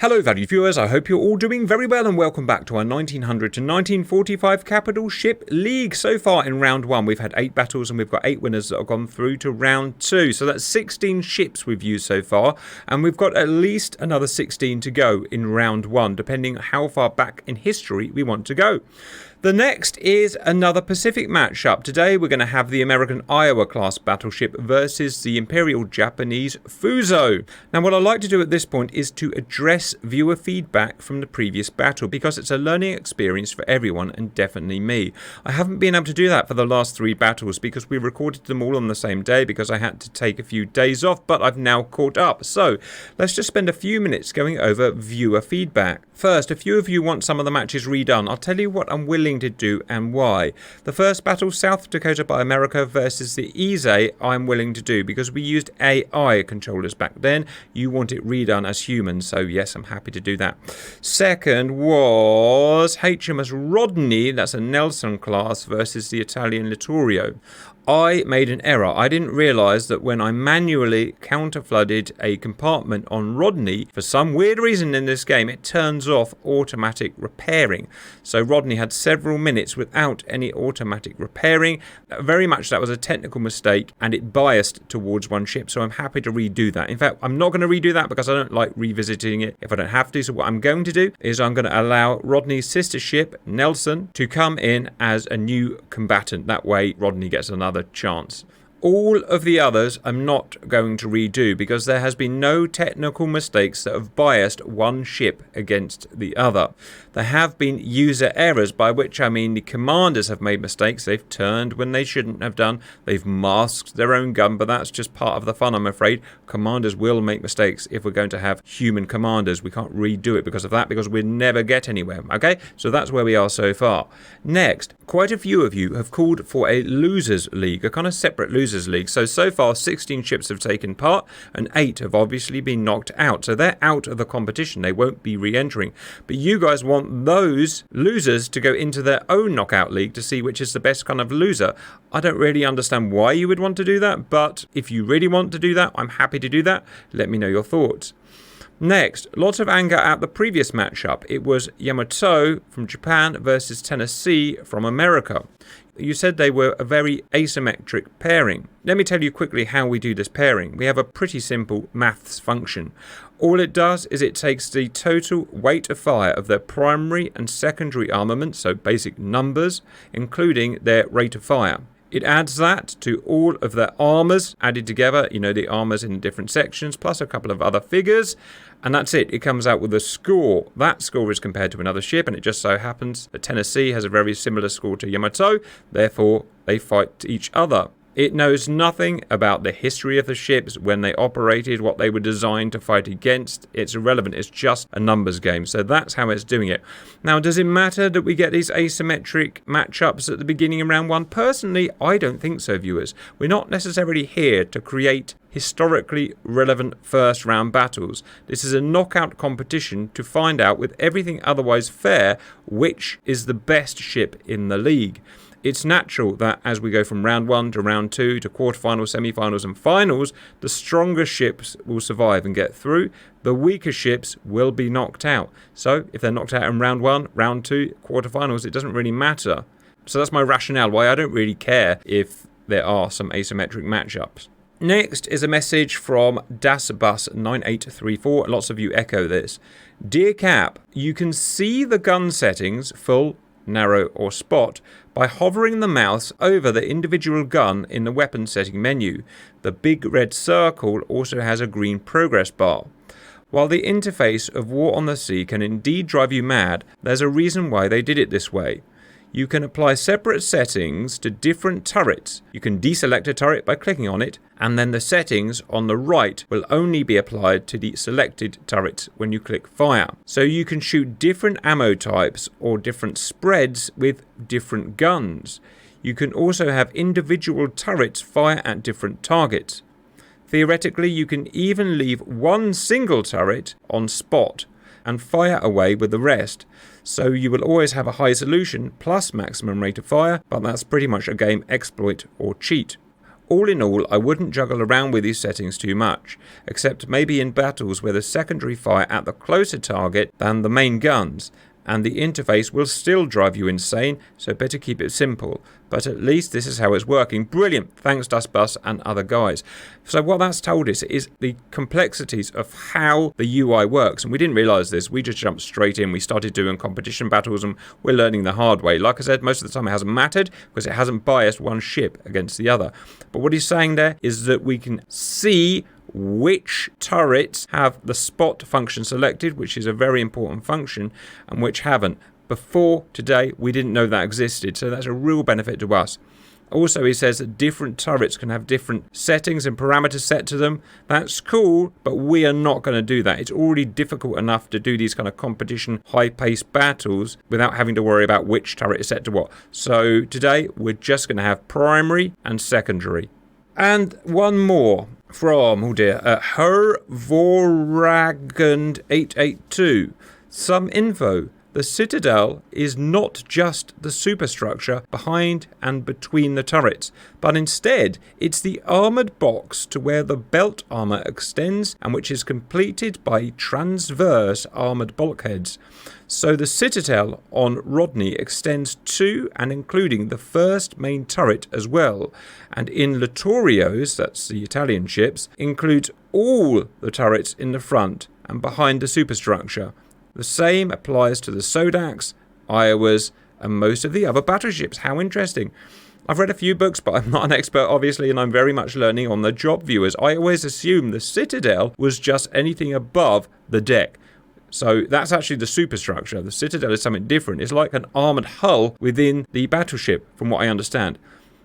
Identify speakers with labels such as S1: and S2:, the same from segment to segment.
S1: Hello valued viewers, I hope you're all doing very well and welcome back to our 1900 to 1945 Capital Ship League. So far in round 1 we've had 8 battles and we've got 8 winners that have gone through to round 2. So that's 16 ships we've used so far, and we've got at least another 16 to go in round 1 depending how far back in history we want to go. The next is another Pacific matchup. Today we're going to have the American Iowa class battleship versus the Imperial Japanese Fuso. Now what I'd like to do at this point is to address viewer feedback from the previous battle, because it's a learning experience for everyone and definitely me. I haven't been able to do that for the last 3 battles because we recorded them all on the same day because I had to take a few days off, but I've now caught up. So let's just spend a few minutes going over viewer feedback. First, a few of you want some of the matches redone. I'll tell you what I'm willing to do and why. The first battle, South Dakota by America versus the IJN, I'm willing to do because we used AI controllers back then. You want it redone as humans, so yes, I'm happy to do that. Second was HMS Rodney, that's a Nelson class, versus the Italian Littorio. I made an error. I didn't realise that when I manually counter-flooded a compartment on Rodney, for some weird reason in this game, it turns off automatic repairing. So Rodney had several minutes without any automatic repairing. Very much that was a technical mistake and it biased towards one ship, so I'm happy to redo that. In fact, I'm not going to redo that because I don't like revisiting it if I don't have to. So what I'm going to do is I'm going to allow Rodney's sister ship, Nelson, to come in as a new combatant. That way Rodney gets another chance. All of the others I'm not going to redo because there has been no technical mistakes that have biased one ship against the other. There have been user errors, by which I mean the commanders have made mistakes. They've turned when they shouldn't have done. They've masked their own gun, but that's just part of the fun, I'm afraid. Commanders will make mistakes if we're going to have human commanders. We can't redo it because of that, because we'll never get anywhere. Okay, so that's where we are so far. Next, quite a few of you have called for a losers league, a kind of separate losers league. So far 16 ships have taken part and 8 have obviously been knocked out. So they're out of the competition. They won't be re-entering. But you guys want those losers to go into their own knockout league to see which is the best kind of loser. I don't really understand why you would want to do that, but if you really want to do that, I'm happy to do that. Let me know your thoughts. Next, lots of anger at the previous matchup. It was Yamato from Japan versus Tennessee from America. You said they were a very asymmetric pairing. Let me tell you quickly how we do this pairing. We have a pretty simple maths function. All it does is it takes the total weight of fire of their primary and secondary armament, so basic numbers, including their rate of fire. It adds that to all of their armors added together, you know, the armors in different sections, plus a couple of other figures, and that's it. It comes out with a score. That score is compared to another ship, and it just so happens that Tennessee has a very similar score to Yamato, therefore they fight each other. It knows nothing about the history of the ships, when they operated, what they were designed to fight against. It's irrelevant. It's just a numbers game. So that's how it's doing it. Now, does it matter that we get these asymmetric matchups at the beginning of round 1? Personally, I don't think so, viewers. We're not necessarily here to create historically relevant first round battles. This is a knockout competition to find out, with everything otherwise fair, which is the best ship in the league. It's natural that as we go from round 1 to round 2 to quarterfinals, semi-finals and finals, the stronger ships will survive and get through. The weaker ships will be knocked out. So if they're knocked out in round 1, round 2, quarterfinals, it doesn't really matter. So that's my rationale why I don't really care if there are some asymmetric matchups. Next is a message from DasBus9834. Lots of you echo this. Dear Cap, you can see the gun settings, full, narrow or spot, by hovering the mouse over the individual gun in the weapon setting menu. The big red circle also has a green progress bar. While the interface of War on the Sea can indeed drive you mad, there's a reason why they did it this way. You can apply separate settings to different turrets. You can deselect a turret by clicking on it, and then the settings on the right will only be applied to the selected turret when you click fire. So you can shoot different ammo types or different spreads with different guns. You can also have individual turrets fire at different targets. Theoretically, you can even leave one single turret on spot and fire away with the rest. So you will always have a high solution plus maximum rate of fire, but that's pretty much a game exploit or cheat. All in all, I wouldn't juggle around with these settings too much, except maybe in battles where the secondary fire at the closer target than the main guns, and the interface will still drive you insane, so better keep it simple. But at least this is how it's working. Brilliant, thanks Dustbus and other guys. So what that's told us is the complexities of how the UI works, and we didn't realise this, we just jumped straight in, we started doing competition battles and we're learning the hard way. Like I said, most of the time it hasn't mattered because it hasn't biased one ship against the other. But what he's saying there is that we can see which turrets have the spot function selected, which is a very important function, and which haven't. Before today, we didn't know that existed, so that's a real benefit to us. Also, he says that different turrets can have different settings and parameters set to them. That's cool, but we are not going to do that. It's already difficult enough to do these kind of competition, high-paced battles without having to worry about which turret is set to what. So today, we're just going to have primary and secondary. And one more from, Hervoragend882. Some info. The Citadel is not just the superstructure behind and between the turrets, but instead it's the armoured box to where the belt armour extends and which is completed by transverse armoured bulkheads. So the Citadel on Rodney extends to and including the first main turret as well, and in Littorio's, that's the Italian ships, includes all the turrets in the front and behind the superstructure. The same applies to the Sodaks, Iowas, and most of the other battleships. How interesting. I've read a few books, but I'm not an expert, obviously, and I'm very much learning on the job, viewers. I always assumed the Citadel was just anything above the deck. So that's actually the superstructure. The Citadel is something different. It's like an armoured hull within the battleship, from what I understand.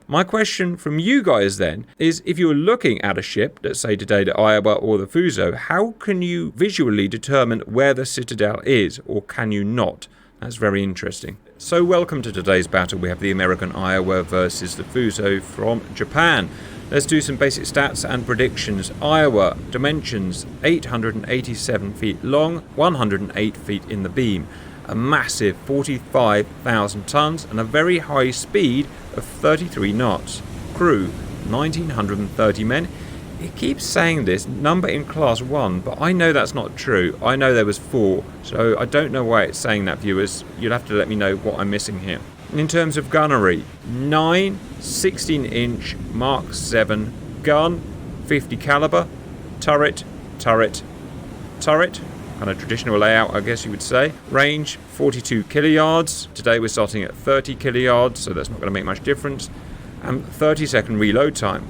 S1: My question from you guys then is, if you're looking at a ship, let's say today the Iowa or the Fuso, how can you visually determine where the Citadel is, or can you not? That's very interesting. So welcome to today's battle. We have the American Iowa versus the Fuso from Japan. Let's do some basic stats and predictions. Iowa, dimensions 887 feet long, 108 feet in the beam. A massive 45,000 tons and a very high speed of 33 knots. Crew, 1,930 men. It keeps saying this, number in class 1, but I know that's not true. I know there was 4, so I don't know why it's saying that, viewers. You'll have to let me know what I'm missing here. In terms of gunnery, 9 16-inch Mark 7 gun, 50 caliber, turret, turret, turret. Kind of traditional layout, I guess you would say. Range 42 kiloyards. Today we're starting at 30 kiloyards, so that's not going to make much difference. And 30-second reload time.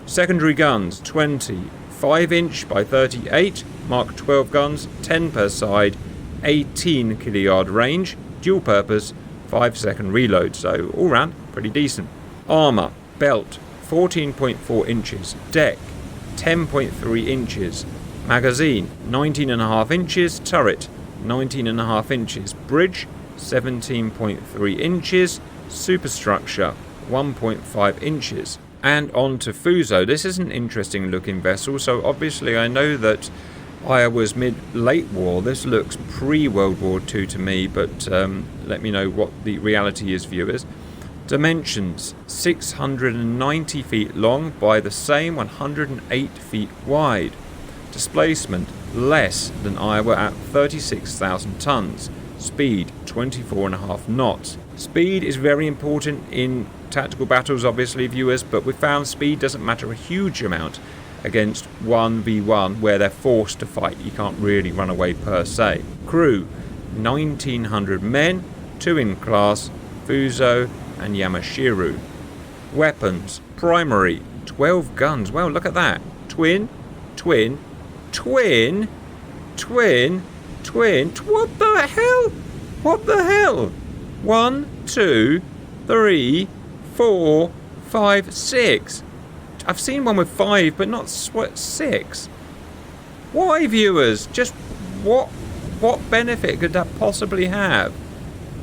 S1: Secondary guns 20, 5-inch by 38, Mark 12 guns, 10 per side, 18 kiloyard range, dual purpose, 5-second reload. So all round pretty decent. Armour, belt 14.4 inches, deck 10.3 inches. Magazine, 19.5 inches. Turret, 19.5 inches. Bridge, 17.3 inches. Superstructure, 1.5 inches. And on to Fuso. This is an interesting looking vessel. So obviously I know that Iowa's mid-late war. This looks pre-World War II to me, but let me know what the reality is, viewers. Dimensions, 690 feet long by the same 108 feet wide. Displacement less than Iowa at 36,000 tons. Speed 24.5 knots. Speed is very important in tactical battles, obviously, viewers, but we found speed doesn't matter a huge amount against 1v1 where they're forced to fight. You can't really run away per se. Crew 1,900 men, 2 in class, Fuso and Yamashiro. Weapons, primary 12 guns. Well, look at that. Twin, twin, twin, twin, twin. What the hell? What the hell? 1, 2, 3, 4, 5, 6. I've seen one with 5, but not 6. Why, viewers? Just what benefit could that possibly have?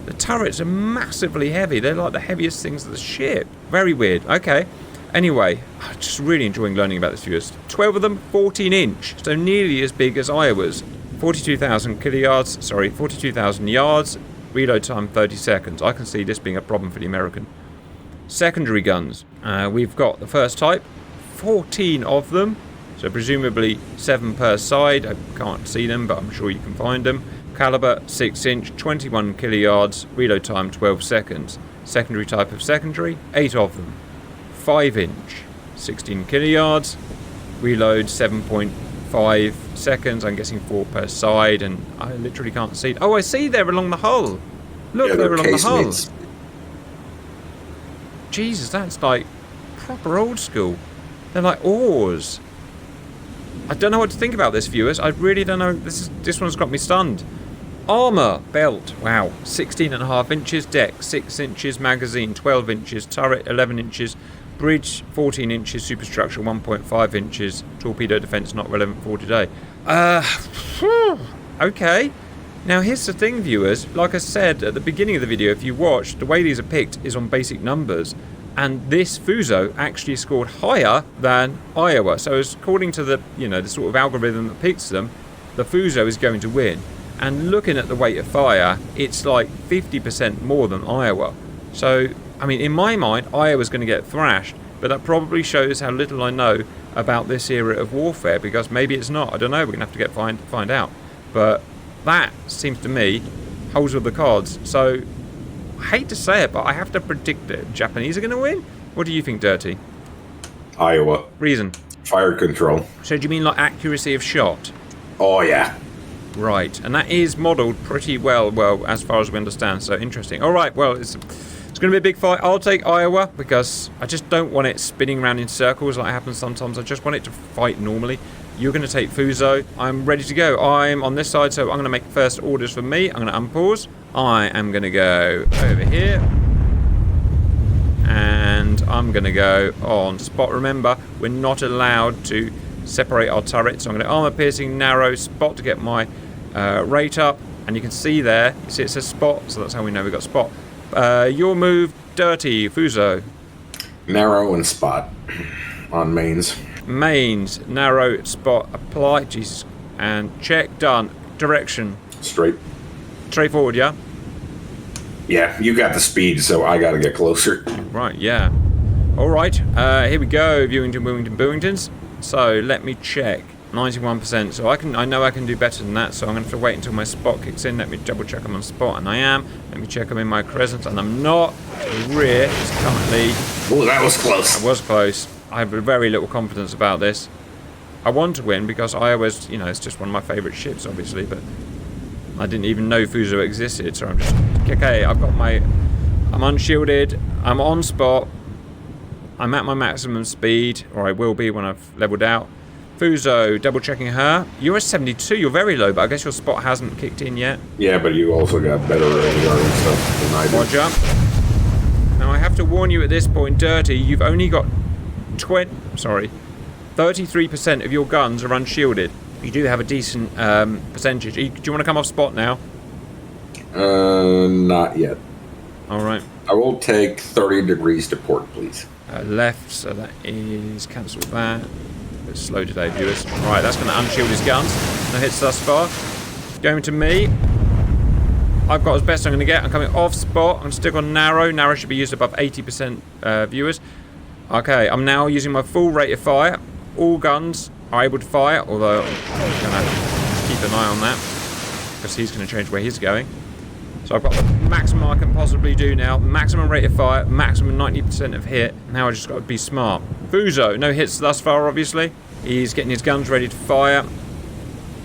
S1: The turrets are massively heavy. They're like the heaviest things of the ship. Very weird. Okay. Anyway, I'm just really enjoying learning about this, viewers. 12 of them, 14-inch, so nearly as big as Iowa's. 42,000 yards. Reload time 30 seconds. I can see this being a problem for the American. Secondary guns. We've got the first type, 14 of them. So presumably 7 per side. I can't see them, but I'm sure you can find them. Caliber 6-inch, 21 kiloyards, reload time 12 seconds. Secondary type of secondary, 8 of them. 5-inch, 16 kiloyards, reload 7.5 seconds. I'm guessing 4 per side, and I literally can't see. Oh, I see there along the hull. Look,
S2: Yeah,
S1: there along the hull.
S2: casemates.
S1: Jesus, that's like proper old school. They're like oars. I don't know what to think about this, viewers. I really don't know. This one's got me stunned. Armour belt. Wow. 16.5 inches. Deck 6 inches. Magazine 12 inches. Turret 11 inches. Bridge 14 inches. Superstructure 1.5 inches. Torpedo defence not relevant for today. Okay. Now here's the thing, viewers. Like I said at the beginning of the video, if you watched, the way these are picked is on basic numbers. And this Fuso actually scored higher than Iowa. So according to the, the sort of algorithm that picks them, the Fuso is going to win. And looking at the rate of fire, it's like 50% more than Iowa. So, I mean, in my mind, Iowa's going to get thrashed. But that probably shows how little I know about this era of warfare, because maybe it's not. I don't know. We're going to have to find out. But that seems to me holds all the cards. So I hate to say it, but I have to predict that Japanese are going to win. What do you think, Dirty?
S2: Iowa.
S1: Reason?
S2: Fire control.
S1: So do you mean like accuracy of shot?
S2: Oh, yeah.
S1: Right, and that is modelled pretty well, as far as we understand, so interesting. All right, well, it's going to be a big fight. I'll take Iowa, because I just don't want it spinning around in circles like happens sometimes. I just want it to fight normally. You're going to take Fuso. I'm ready to go. I'm on this side, so I'm going to make first orders for me. I'm going to unpause. I am going to go over here. And I'm going to go on spot. Remember, we're not allowed to separate our turrets. So I'm going to armor-piercing, narrow spot to get my rate up. And you can see there, you see it says spot, so that's how we know we got spot. Your move, Dirty, Fuso.
S2: Narrow and spot on mains.
S1: Mains, narrow, spot, apply, Jesus, and check, done. Direction.
S2: Straight.
S1: Straightforward, yeah?
S2: Yeah, you got the speed, so I gotta get closer.
S1: Right, yeah. Alright, here we go, Wilmingtons. So, let me check. 91%, so I know I can do better than that, so I'm going to have to wait until my spot kicks in. Let me double check I'm on spot, and I am. Let me check I'm in my crescent, and I'm not. The rear is currently...
S2: Oh, that was close.
S1: That was close. I have very little confidence about this. I want to win because Iowa's, it's just one of my favourite ships, obviously, but I didn't even know Fuso existed, so I'm just... Okay, I'm unshielded, I'm on spot, I'm at my maximum speed, or I will be when I've levelled out. Fuso, double checking her. You're at 72, you're very low, but I guess your spot hasn't kicked in yet.
S2: Yeah, but you also got better radar and stuff than I do.
S1: Roger. Now I have to warn you at this point, Dirty, you've only got 33% of your guns are unshielded. You do have a decent percentage. Do you want to come off spot now?
S2: Not yet.
S1: Alright.
S2: I will take 30 degrees to port, please.
S1: Left, so that is... cancel that. A bit slow today, viewers. Right, that's going to unshield his guns. No hits thus far. Going to me. I've got as best I'm going to get. I'm coming off spot. I'm going to stick on narrow. Narrow should be used above 80% viewers. Okay, I'm now using my full rate of fire. All guns are able to fire, although I'm going to keep an eye on that, because he's going to change where he's going. So I've got the maximum I can possibly do now. Maximum rate of fire, maximum 90% of hit. Now I just got to be smart. Fuso, no hits thus far, obviously. He's getting his guns ready to fire.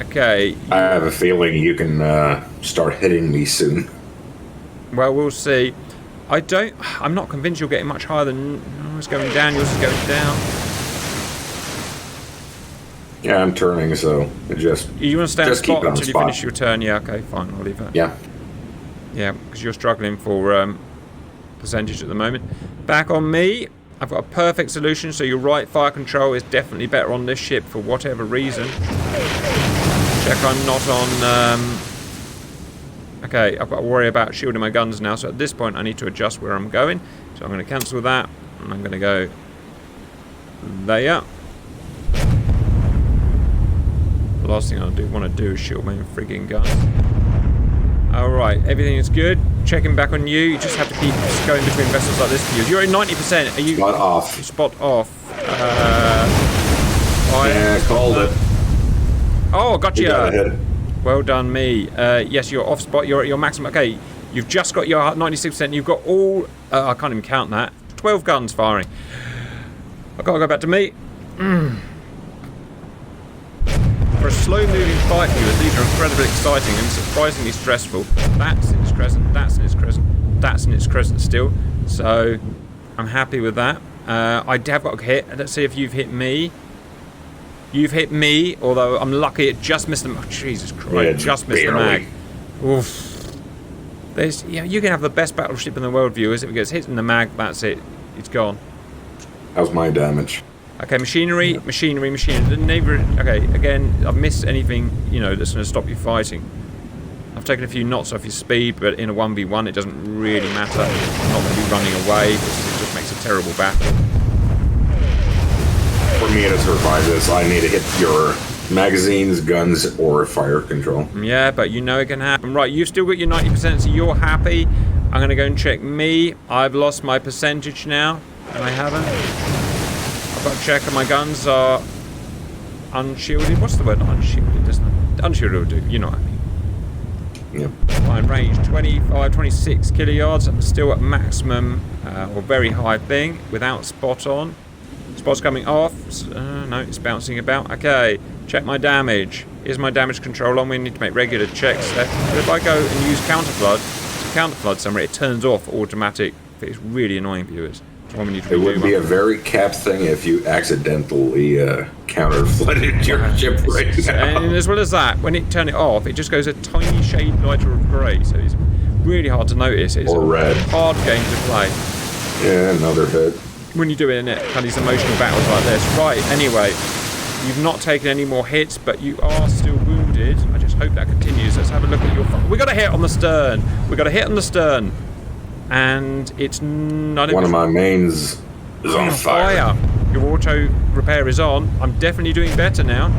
S1: Okay.
S2: I have a feeling you can start hitting me soon.
S1: Well, we'll see. I'm not convinced you're getting much higher than... Oh, it's going down, yours is going down.
S2: Yeah, I'm turning, so just...
S1: You want to stay on spot until you
S2: spot.
S1: finish your turn? Yeah, okay, fine, I'll leave that.
S2: Yeah.
S1: Yeah, because you're struggling for percentage at the moment. Back on me. I've got a perfect solution, so you're right, fire control is definitely better on this ship for whatever reason. Check I'm not on... Okay, I've got to worry about shielding my guns now, so at this point I need to adjust where I'm going. So I'm going to cancel that, and I'm going to go there. The last thing I want to do is shield my frigging gun. Alright, everything is good. Checking back on you. You just have to keep going between vessels like this. You're at 90%. Are you...
S2: Spot off.
S1: Spot off.
S2: Yeah, called it.
S1: Oh, gotcha.
S2: You got hit it.
S1: Well done, me. Yes, you're off spot. You're at your maximum. Okay, you've just got your 96%. You've got all... I can't even count that. 12 guns firing. I've got to go back to me. For a slow-moving fight viewers, these are incredibly exciting and surprisingly stressful. That's in its crescent, that's in its crescent, that's in its crescent still. So, I'm happy with that. I have got a hit. Let's see if you've hit me. You've hit me, although I'm lucky it just missed the... Oh, Jesus Christ,
S2: Yeah,
S1: just missed the mag. Oof. You can have the best battleship in the world, viewers. If it gets hit in the mag, that's it. It's gone.
S2: How's my damage?
S1: Okay, machinery. Okay, again, I've missed anything, that's going to stop you fighting. I've taken a few knots off your speed, but in a 1v1 it doesn't really matter. I'm not going to be running away, because it just makes a terrible battle.
S2: For me to survive this, I need to hit your magazines, guns, or fire control.
S1: Yeah, but it can happen. Right, you've still got your 90%, so you're happy. I'm going to go and check me. I've lost my percentage now, and I haven't. I've got to check and my guns are unshielded. What's the word? Unshielded, isn't it? Unshielded will do, you know what I mean.
S2: Yep.
S1: Fine range, 25, 26 kilyards. I'm still at maximum or very high thing without spot on. Spot's coming off. No, it's bouncing about. Okay, check my damage. Is my damage control on? We need to make regular checks there. But if I go and use counterflood somewhere, it turns off automatic. It's really annoying, viewers.
S2: It would be a very cap thing if you accidentally counter-flooded your ship right now.
S1: And as well as that, when it turns it off, it just goes a tiny shade lighter of grey, so it's really hard to notice. It's
S2: or red.
S1: A hard game to play.
S2: Yeah, another hit.
S1: When you do it in kind of these emotional battles like this. Right, anyway, you've not taken any more hits, but you are still wounded. I just hope that continues. Let's have a look at your... We got a hit on the stern. We got a hit on the stern. And it's not...
S2: One of my mains is on fire.
S1: Your auto repair is on. I'm definitely doing better now.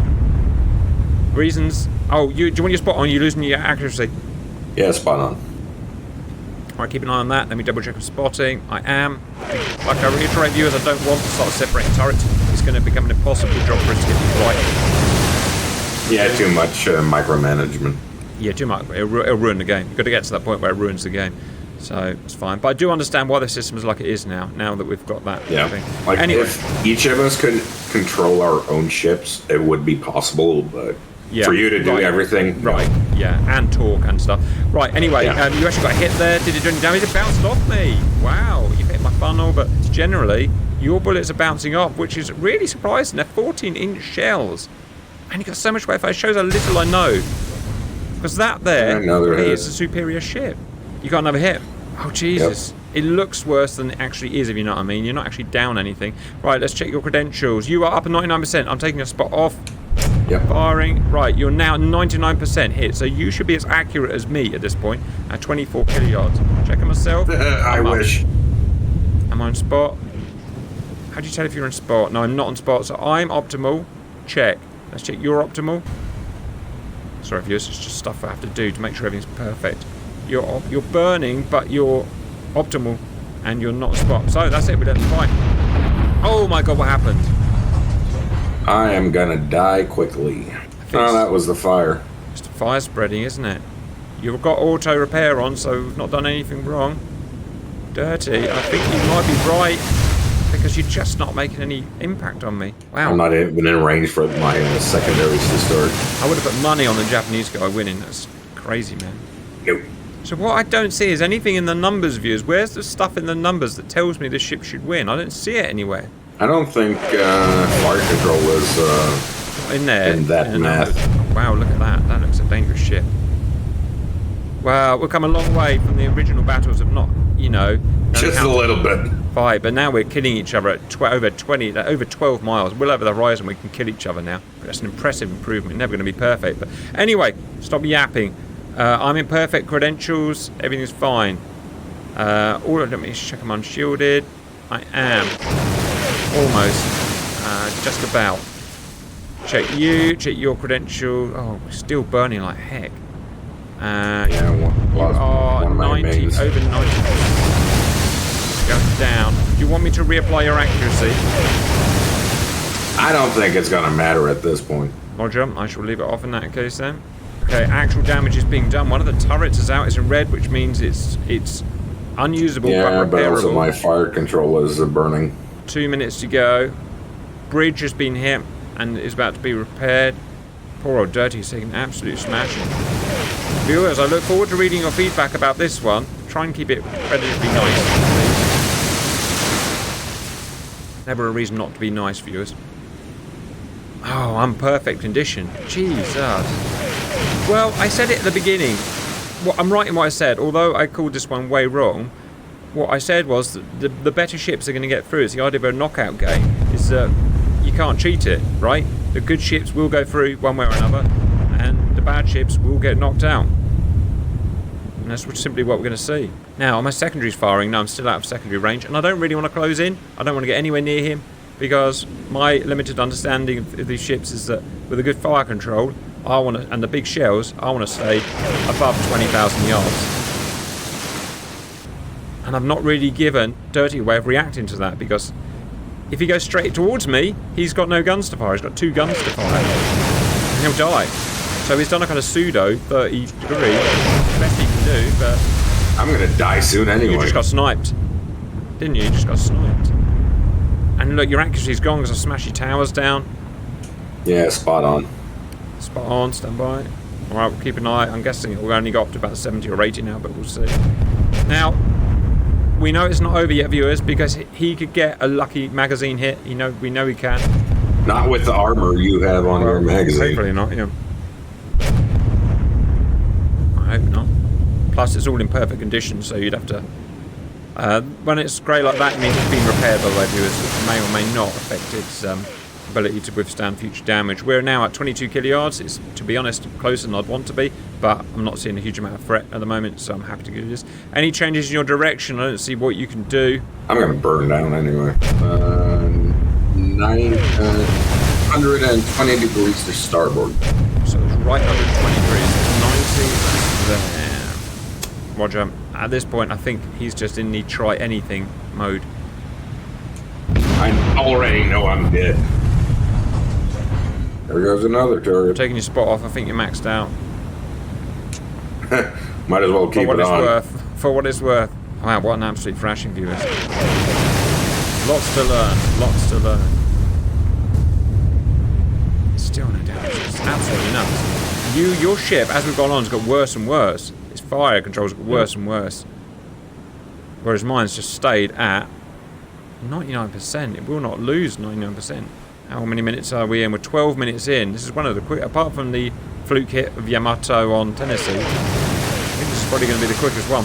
S1: Reasons... Oh, do you want your spot on? You're losing your accuracy.
S2: Yeah, spot on.
S1: Alright, keep an eye on that. Let me double check for spotting. I am. Like I reiterate, viewers, I don't want to start separating turrets. It's going to become an impossible job for us to get these right.
S2: Yeah, too much micromanagement.
S1: Yeah, too much. It'll ruin the game. You've got to get to that point where it ruins the game. So it's fine, but I do understand why the system is like it is now that we've got that thing.
S2: Like
S1: anyway,
S2: if each of us could control our own ships, it would be possible, but for you to do everything...
S1: Right, and talk and stuff. Right, anyway, you actually got a hit there. Did it do any damage? It bounced off me. Wow, you hit my funnel, but generally, your bullets are bouncing off, which is really surprising. They're 14-inch shells. And you got so much weight. It shows how little I know. Because that there is a superior ship. You got another hit. Oh, Jesus. Yep. It looks worse than it actually is, if you know what I mean. You're not actually down anything. Right, let's check your credentials. You are up at 99%. I'm taking a spot off.
S2: Yep.
S1: Firing. Right, you're now 99% hit. So you should be as accurate as me at this point. At 24 kilyards. Checking myself.
S2: I wish.
S1: Am I on spot? How do you tell if you're in spot? No, I'm not on spot. So I'm optimal. Check. Let's check you're optimal. Sorry, viewers. It's just stuff I have to do to make sure everything's perfect. You're burning, but you're optimal, and you're not spot. So that's it. We left the fight. Oh my God! What happened?
S2: I am gonna die quickly. Oh, that was the fire.
S1: It's the fire spreading, isn't it? You've got auto repair on, so we've not done anything wrong. Dirty. I think you might be right because you're just not making any impact on me. Wow.
S2: I'm not even in range for my secondaries to start.
S1: I would have put money on the Japanese guy winning. That's crazy, man.
S2: Nope.
S1: So what I don't see is anything in the numbers, viewers. Where's the stuff in the numbers that tells me this ship should win? I don't see it anywhere.
S2: I don't think fire control is
S1: in there.
S2: In that math.
S1: Oh, wow, look at that. That looks a dangerous ship. Well, we've come a long way from the original battles of not,
S2: just a little bit.
S1: Fight, but now we're killing each other at over 12 miles. Well over the horizon, we can kill each other now. That's an impressive improvement. Never going to be perfect, but anyway, stop yapping. I'm in perfect credentials. Everything's fine. Let me check I'm unshielded. I am. Almost. Just about. Check you. Check your credentials. Oh, we're still burning like heck.
S2: Yeah, remains.
S1: Over 90. Going down. Do you want me to reapply your accuracy?
S2: I don't think it's going to matter at this point.
S1: Roger, I shall leave it off in that case then. Okay, actual damage is being done. One of the turrets is out, it's in red, which means it's unusable
S2: Yeah,
S1: but
S2: but
S1: repairable.
S2: also my fire control is burning.
S1: 2 minutes to go. Bridge has been hit and is about to be repaired. Poor old Dirty is taking an absolute smashing. Viewers, I look forward to reading your feedback about this one. Try and keep it relatively nice, please. Never a reason not to be nice, viewers. Oh, I'm perfect condition. Jesus. Well, I said it at the beginning. Well, I'm right in what I said, although I called this one way wrong. What I said was that the better ships are going to get through. It's the idea of a knockout game. Is that you can't cheat it, right? The good ships will go through one way or another, and the bad ships will get knocked out. And that's simply what we're going to see. Now, my secondary's firing. No, I'm still out of secondary range, and I don't really want to close in. I don't want to get anywhere near him, because my limited understanding of these ships is that with a good fire control, I want to, and the big shells, I want to stay above 20,000 yards. And I've not really given Dirty a way of reacting to that, because if he goes straight towards me, he's got no guns to fire. He's got 2 guns to fire, and he'll die. So he's done a kind of pseudo 30 degree, best he can do, but
S2: I'm going to die soon anyway.
S1: you just got sniped, didn't you? You just got sniped. And look, your accuracy's gone because I smashed your towers down.
S2: Yeah, spot on.
S1: Spot on, stand by. Alright, we'll keep an eye. I'm guessing it will only go up to about 70 or 80 now, but we'll see. Now, we know it's not over yet, viewers, because he could get a lucky magazine hit. We know he can.
S2: Not with the armor you have on your magazine.
S1: Hopefully not, yeah. I hope not. Plus, it's all in perfect condition, so you'd have to... when it's grey like that, it means it's been repaired by the way, viewers. It may or may not affect its ability to withstand future damage. We're now at 22 kiloyards. It's, to be honest, closer than I'd want to be, but I'm not seeing a huge amount of threat at the moment, so I'm happy to do this. Any changes in your direction? I don't see what you can do.
S2: I'm going to burn down anyway. 120 degrees to starboard.
S1: So it's right under 20 degrees. 90 there. Roger. At this point, I think he's just in the try anything mode.
S2: I already know I'm dead. There goes another turret.
S1: Taking your spot off, I think you're maxed out.
S2: Might as well keep it on.
S1: For what it's worth. Wow, what an absolute thrashing, viewers. Lots to learn. Lots to learn. Still no damage. It's absolutely nuts. Your ship, as we've gone on, has got worse and worse. Its fire controls got worse and worse. Whereas mine's just stayed at 99%. It will not lose 99%. How many minutes are we in? We're 12 minutes in. This is one of the quick, apart from the fluke hit of Yamato on Tennessee, I think this is probably going to be the quickest one.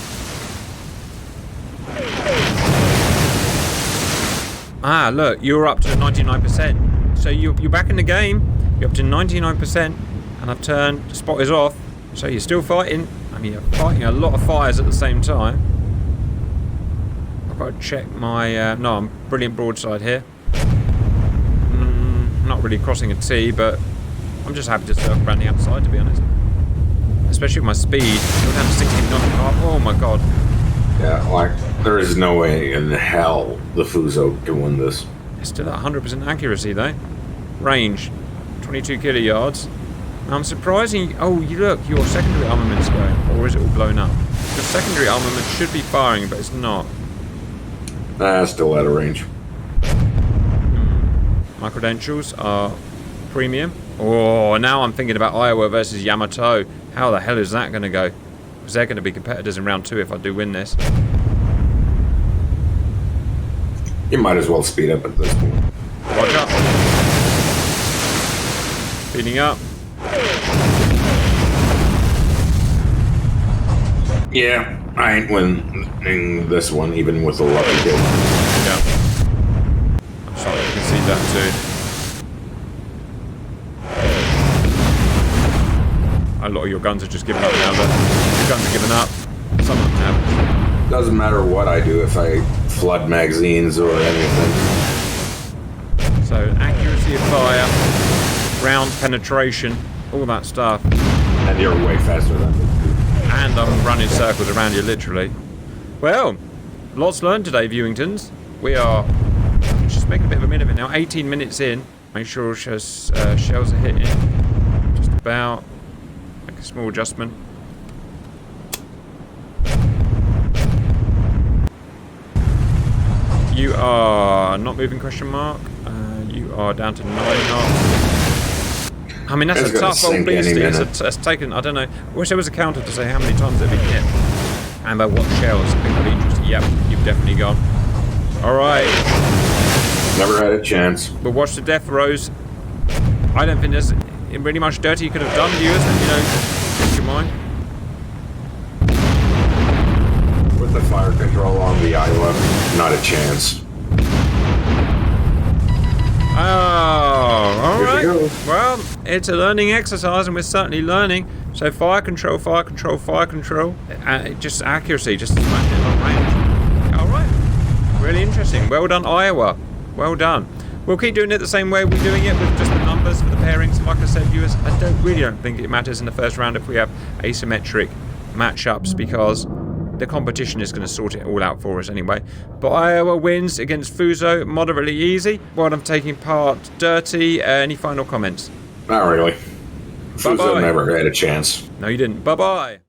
S1: Ah, look, you're up to 99%. So you're back in the game. You're up to 99%, and I've turned, spot is off. So you're still fighting. I mean, you're fighting a lot of fires at the same time. I've got to check my... no, I'm brilliant broadside here. Not really crossing a T, but I'm just happy to circle around the outside, to be honest. Especially with my speed. Go down to 16 knots. Oh my god.
S2: Yeah, like, there is no way in hell the Fuso can win this.
S1: It's still at 100% accuracy, though. Range, 22 kiloyards. I'm surprising... Oh, you look, your secondary armament's going. Or is it all blown up? The secondary armament should be firing, but it's not.
S2: Nah, still out of range.
S1: My credentials are premium. Oh, now I'm thinking about Iowa versus Yamato. How the hell is that going to go? Because they're going to be competitors in round 2 if I do win this.
S2: You might as well speed up at this point.
S1: Roger. Speeding up.
S2: Yeah, I ain't winning this one, even with a lucky hit.
S1: Yeah. I'm sorry, you can see that too. A lot of your guns are just giving up now, but your guns are giving up. Some of them have.
S2: Doesn't matter what I do if I flood magazines or anything.
S1: So, accuracy of fire, round penetration, all that stuff.
S2: And you're way faster than me.
S1: And and I'm running circles around you, literally. Well, lots learned today, Viewingtons. We are just making a bit of a minute of it now. 18 minutes in. Make sure shells are hitting. Just about. Make a small adjustment. You are not moving, question mark. You are down to 9 knots. I mean, that's a tough old beastie. It's taken, I don't know. I wish there was a counter to say how many times they've been hit. And by what shells. I think that'd be interesting. Yep, you've definitely gone. Alright.
S2: Never had a chance.
S1: But watch the death rows. I don't think there's really much dirty you could have done, viewers. And, you know, change your mind.
S2: With the fire control on the Iowa, not a chance.
S1: Oh, alright. Well, it's a learning exercise and we're certainly learning. So fire control, fire control, fire control. Just accuracy, just smashing it on range. Alright. Really interesting. Well done, Iowa. Well done. We'll keep doing it the same way we're doing it with just the numbers for the pairings. Like I said, viewers, I don't think it matters in the first round if we have asymmetric matchups because the competition is going to sort it all out for us anyway. But Iowa wins against Fuso, moderately easy. While I'm taking part, Dirty. Any final comments?
S2: Not really. Fuso never had a chance.
S1: No, you didn't. Bye-bye.